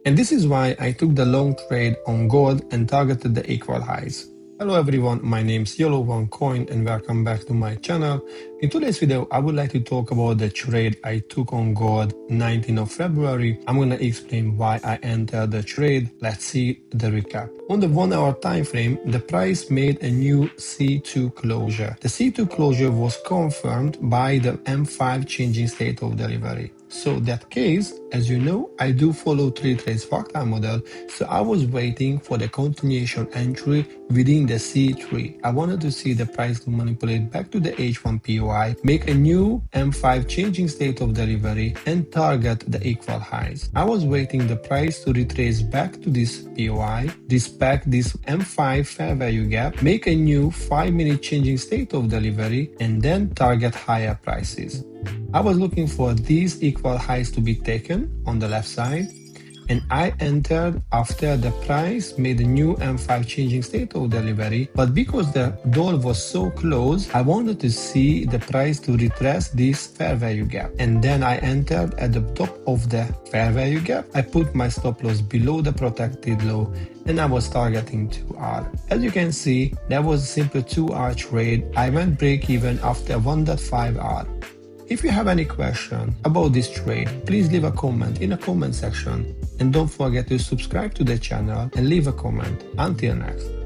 And this is why I took the long trade on gold and targeted the equal highs. Hello everyone, my name is YellowOneCoin and welcome back to my channel. In today's video, I would like to talk about the trade I took on gold 19th of February. I'm going to explain why I entered the trade. Let's see the recap. On the 1 hour time frame, the price made a new C2 closure. The C2 closure was confirmed by the M5 changing state of delivery. So that case, as you know, I do follow 3 trades fractal model, so I was waiting for the continuation entry within the C3. I wanted to see the price to manipulate back to the H1 POI, make a new M5 changing state of delivery and target the equal highs. I was waiting the price to retrace back to this POI, respect this M5 fair value gap, make a new 5-minute changing state of delivery and then target higher prices. I was looking for these equal highs to be taken on the left side, and I entered after the price made a new M5 changing state of delivery, but because the door was so close, I wanted to see the price to retrace this fair value gap. And then I entered at the top of the fair value gap. I put my stop loss below the protected low and I was targeting 2R. As you can see, that was a simple 2R trade. I went break even after 1.5R. If you have any question about this trade, please leave a comment in the comment section and don't forget to subscribe to the channel and leave a comment. Until next.